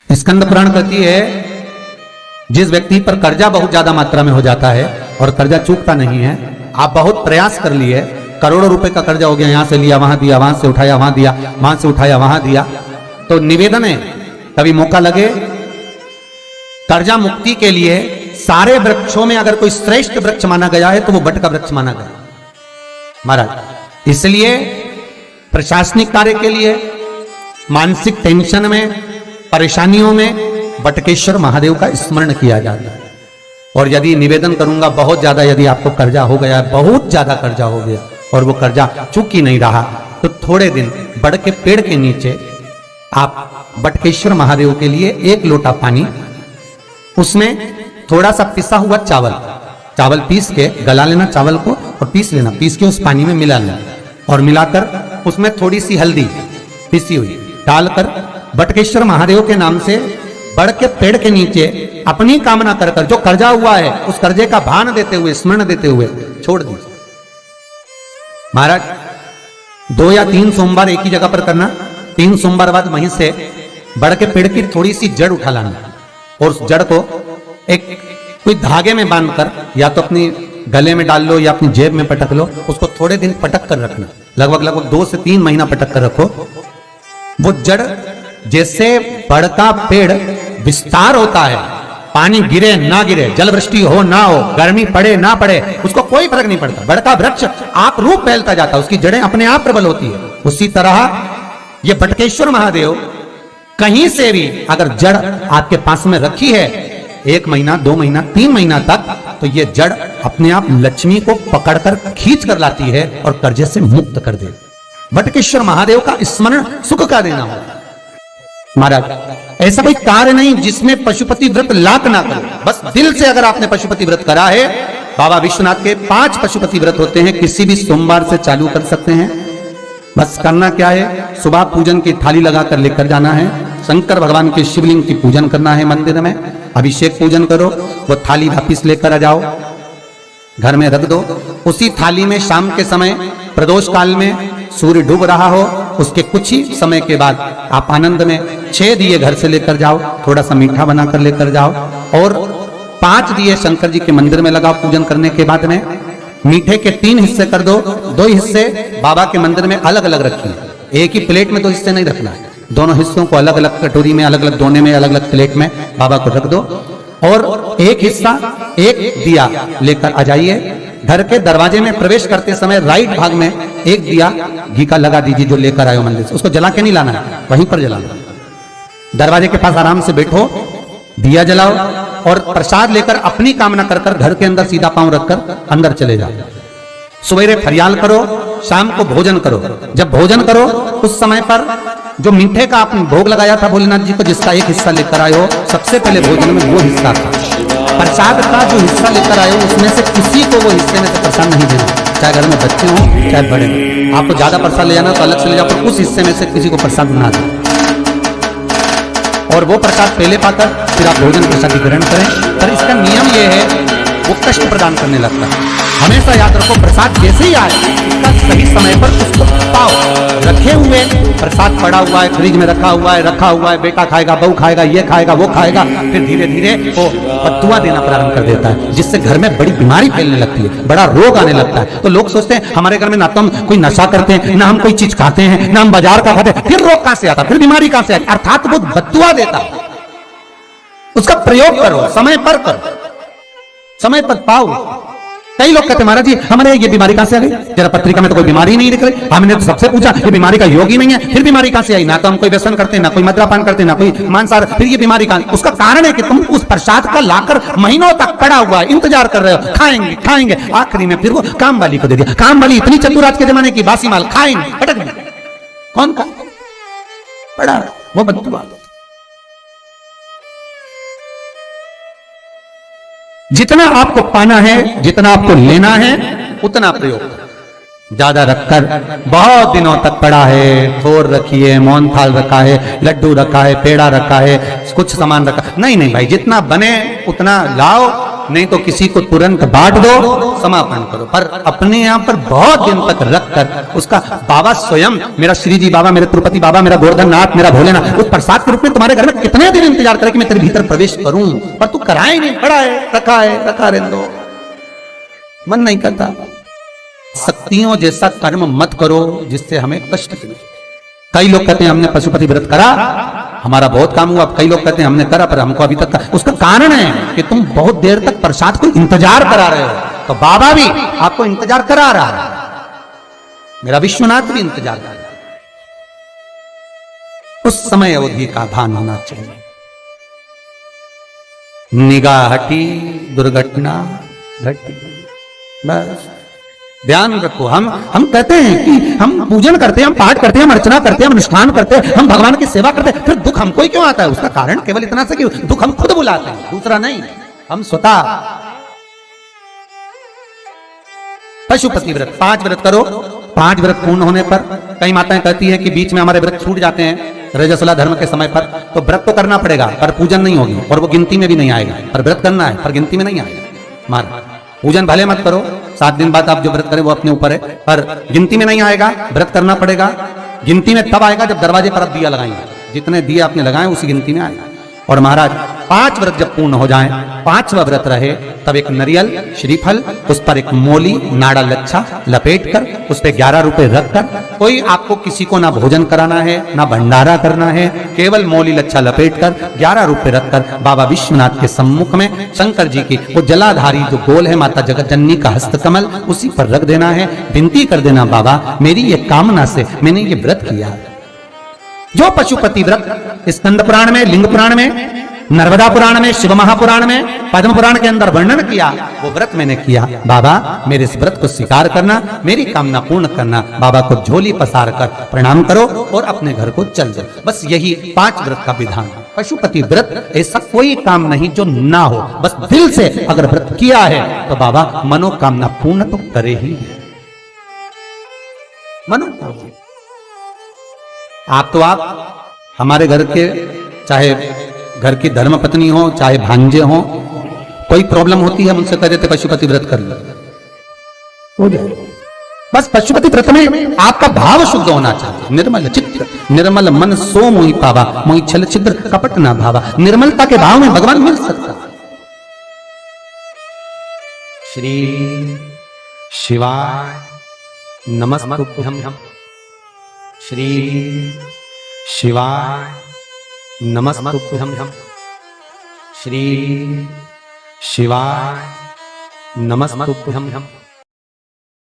स्कंद पुराण कहती है जिस व्यक्ति पर कर्जा बहुत ज्यादा मात्रा में हो जाता है और कर्जा चूकता नहीं है, आप बहुत प्रयास कर लिए, करोड़ों रुपए का कर्जा हो गया, यहां से लिया वहां दिया, वहां से उठाया वहां दिया, वहां से उठाया वहां दिया, तो निवेदन है कभी मौका लगे कर्जा मुक्ति के लिए सारे वृक्षों में अगर कोई श्रेष्ठ वृक्ष माना गया है तो वो बट का वृक्ष माना गया महाराज। इसलिए प्रशासनिक कार्य के लिए, मानसिक टेंशन में, परेशानियों में बटकेश्वर महादेव का स्मरण किया जाता है। और यदि निवेदन करूंगा बहुत ज्यादा, यदि आपको कर्जा हो गया, बहुत ज्यादा कर्जा हो गया और वो कर्जा चूक ही नहीं रहा, तो थोड़े दिन बड़ के पेड़ के नीचे आप बटकेश्वर महादेव के लिए 1 लोटा पानी, उसमें थोड़ा सा पिसा हुआ चावल पीस के गला लेना चावल को और पीस लेना, पीस के उस पानी में मिला लेना और मिलाकर उसमें थोड़ी सी हल्दी पिसी हुई डालकर बटकेश्वर महादेव के नाम से बड़ के पेड़ के नीचे अपनी कामना कर कर जो कर्जा हुआ है उस कर्जे का भान देते हुए, स्मरण देते हुए छोड़ दीजिए महाराज। 2 या 3 सोमवार एक ही जगह पर करना, 3 सोमवार बाद वहीं से बड़ के पेड़ की थोड़ी सी जड़ उठा लाना और उस जड़ को एक कोई धागे में बांधकर या तो अपनी गले में डाल लो या अपनी जेब में पटक लो, उसको थोड़े दिन पटक कर रखना, लगभग 2 से 3 महीना पटक कर रखो। वो जड़ जैसे बड़ का पेड़ विस्तार होता है, पानी गिरे ना गिरे, जल वृष्टि हो ना हो, गर्मी पड़े ना पड़े, उसको कोई फर्क नहीं पड़ता, बड़ का वृक्ष आप रूप फैलता जाता है, उसकी जड़ें अपने आप प्रबल होती है। उसी तरह ये बटकेश्वर महादेव कहीं से भी अगर जड़ आपके पास में रखी है 1 महीना, 2 महीना, 3 महीना तक, तो ये जड़ अपने आप लक्ष्मी को पकड़कर खींच कर लाती है और कर्जे से मुक्त कर दे। बटकेश्वर महादेव का स्मरण सुख का देना होगा महाराज। ऐसा कोई कार्य नहीं जिसमें पशुपति व्रत लाख ना करे, बस दिल से अगर आपने पशुपति व्रत करा है, बाबा विश्वनाथ के 5 पशुपति व्रत होते हैं, किसी भी सोमवार से चालू कर सकते हैं। बस करना क्या है, सुबह पूजन की थाली लगाकर लेकर जाना है, शंकर भगवान के शिवलिंग की पूजन करना है, मंदिर में अभिषेक पूजन करो, वो थाली वापिस लेकर आ जाओ, घर में रख दो। उसी थाली में शाम के समय प्रदोष काल में सूर्य डूब रहा हो, उसके कुछ ही समय के बाद आप आनंद में 6 दिए घर से लेकर जाओ, थोड़ा सा मीठा बनाकर लेकर जाओ और 5 दिए शंकर जी के मंदिर में लगाओ। पूजन करने के बाद में मीठे के 3 हिस्से कर दो, 2 हिस्से बाबा के मंदिर में अलग अलग रखिए, एक ही प्लेट में 2 हिस्से नहीं रखना है, दोनों हिस्सों को अलग अलग कटोरी में, अलग अलग दोने में, अलग अलग प्लेट में बाबा को रख दो और एक हिस्सा, एक दिया लेकर आ जाइए। घर के दरवाजे में प्रवेश करते समय राइट भाग में एक दिया घी का लगा दीजिए जो लेकर आए हो मंदिर से, उसको जला के नहीं लाना है, वहीं पर जलाना। दरवाजे के पास आराम से बैठो, दिया जलाओ और प्रसाद लेकर अपनी कामना कर कर घर के अंदर सीधा पांव रखकर अंदर चले जाओ। सवेरे फरियाल करो, शाम को भोजन करो। जब भोजन करो उस समय पर जो मीठे का आपने भोग लगाया था भोलेनाथ जी को, जिसका एक हिस्सा लेकर आए हो, सबसे पहले भोजन में वो हिस्सा था। प्रसाद का जो हिस्सा लेकर आए हो उसमें से किसी को वो हिस्से में से प्रसाद नहीं देना, चाहे घर में बच्चे हों चाहे बड़े हों। आपको ज्यादा प्रसाद ले जाना तो अलग से ले जाओ, पर उस हिस्से में से किसी को प्रसाद ना दे। और वो प्रसाद पहले पाकर फिर आप भोजन प्रसाद ग्रहण करें। पर इसका नियम ये है, वो कष्ट प्रदान करने लगता है। हमेशा याद रखो, प्रसाद जैसे ही आए उसका सही समय पर उसको पाओ। रखे हुए प्रसाद पड़ा हुआ है, फ्रिज में रखा हुआ है, बेटा खाएगा, बहू खाएगा, ये खाएगा, वो खाएगा, फिर धीरे धीरे वो बददुआ देना प्रारंभ कर देता है, जिससे घर में बड़ी बीमारी फैलने लगती है, बड़ा रोग आने लगता है। तो लोग सोचते हैं हमारे घर में ना तो हम कोई नशा करते हैं, ना हम कोई चीज खाते हैं, ना हम बाजार का खाते हैं, फिर रोग कहां से आता, फिर बीमारी कहां से आती? अर्थात वो बददुआ देता है। उसका प्रयोग करो, समय पर करो, समय पर पाओ। कई लोग कहते हैं महाराज जी हमारे ये बीमारी कहां से आ गई, जरा पत्रिका में तो कोई बीमारी नहीं लिख रही, हमने तो सबसे पूछा ये बीमारी का योग ही नहीं है, फिर बीमारी कहां से आई? ना तो हम कोई व्यसन करते हैं, ना कोई मद्यपान करते हैं, ना कोई मांसाहार, फिर ये बीमारी कहां? उसका कारण है कि तुम उस प्रसाद का लाकर महीनों तक पड़ा हुआ है, इंतजार कर रहे हो, खाएंगे, आखिरी में फिर वो काम वाली को दे दिया। काम वाली इतनी चतुर आज के जमाने की, बासी माल खाएंगे, पटक देंगे, कौन का पड़ा वो बददुआ। जितना आपको पाना है, जितना आपको लेना है, उतना प्रयोग करो। ज्यादा रखकर बहुत दिनों तक पड़ा है, थोर रखिए, मौन थाल रखा है, लड्डू रखा है, पेड़ा रखा है, कुछ सामान रखा, नहीं भाई, जितना बने उतना लाओ नहीं तो किसी को तुरंत बांट दो, समापन करो। पर अपने यहाँ पर बहुत दिन तक रख कर उसका बाबा स्वयं, मेरा श्री जी बाबा, मेरे तिरुपति बाबा, मेरा गोवर्धन नाथ, मेरा भोलेनाथ, उस प्रसाद के रूप में तुम्हारे घर में कितने दिन इंतजार करे कि मैं तेरे भीतर प्रवेश करूं, पर तू कराए नहीं, पड़ा है, रखा रहने दो, मन नहीं करता। शक्तियों जैसा कर्म मत करो जिससे हमें कष्ट मिले। कई लोग कहते हैं हमने पशुपति व्रत करा, हमारा बहुत काम हुआ। कई लोग कहते हैं हमने करा पर हमको अभी तक उसका कारण है कि तुम बहुत देर तक प्रसाद को इंतजार करा रहे हो। तो बाबा भी आपको इंतजार करा रहा है, मेरा विश्वनाथ भी इंतजार कर रहा है। उस समय अवधि का भान होना चाहिए। निगाह हटी, दुर्घटना घटी, बस ध्यान रखो। हम कहते हैं कि हम पूजन करते हैं, हम पाठ करते हैं, हम अर्चना करते हैं, हम अनुष्ठान करते हैं, हम भगवान की सेवा करते हैं, फिर दुख हमको ही क्यों आता है? उसका कारण केवल इतना सा कि दुख हम खुद बुलाते हैं, दूसरा नहीं। हम स्वतः पशुपति व्रत 5 व्रत करो। 5 व्रत पूर्ण होने पर कई माताएं कहती है कि बीच में हमारे व्रत छूट जाते हैं रजस्वला धर्म के समय पर, तो व्रत तो करना पड़ेगा पर पूजन नहीं होगी और वो गिनती में भी नहीं आएगा। पर व्रत करना है पर गिनती में नहीं आएगा। मार पूजन भले मत करो, 7 दिन बाद आप जो व्रत करें वो अपने ऊपर है, पर गिनती में नहीं आएगा। व्रत करना पड़ेगा। गिनती में तब आएगा जब दरवाजे पर आप दिया लगाएंगे, जितने दिए आपने लगाए उसी गिनती में आएगा। और महाराज 5 व्रत जब पूर्ण हो जाएं, 5वां व्रत रहे, तब एक नरियल श्रीफल, उस पर एक मोली नाड़ा लच्छा लपेट कर उस पर 11 रुपए रखकर, कोई आपको किसी को ना भोजन कराना है ना भंडारा करना है, केवल मोली लच्छा लपेट कर 11 रुपए रखकर बाबा विश्वनाथ के सम्मुख में शंकर जी की वो जलाधारी जो गोल है माता जगत जननी का हस्तकमल, उसी पर रख देना है। विनती कर देना, बाबा मेरी ये कामना से मैंने ये व्रत किया। जो पशुपति व्रत स्कंद पुराण में, लिंग पुराण में, नर्मदा पुराण में, शिव महापुराण में, पद्म पुराण के अंदर वर्णन किया, वो व्रत मैंने किया। बाबा मेरे इस व्रत को स्वीकार करना, मेरी कामना पूर्ण करना। बाबा को झोली पसार कर प्रणाम करो और अपने घर को चल जाओ। बस यही 5 व्रत का विधान। पशुपति व्रत ऐसा कोई काम नहीं जो ना हो, बस दिल से अगर व्रत किया है तो बाबा मनोकामना पूर्ण तो करे ही है। मनोकामना आप हमारे घर के, चाहे घर की धर्मपत्नी हो, चाहे भांजे हो, कोई प्रॉब्लम होती है उनसे कह देते पशुपति व्रत कर लो, हो जाए। बस पशुपति व्रत में आपका भाव शुद्ध होना चाहिए। निर्मल चित्त निर्मल मन सो मोहि पावा, मोहि छल छिद्र कपट ना भावा। निर्मलता के भाव में भगवान मिल सकता। श्री शिवाय नमस्तुभ्यं, श्री शिवाय नमस्तुभ्यं, श्री शिवाय नमस्तुभ्यं।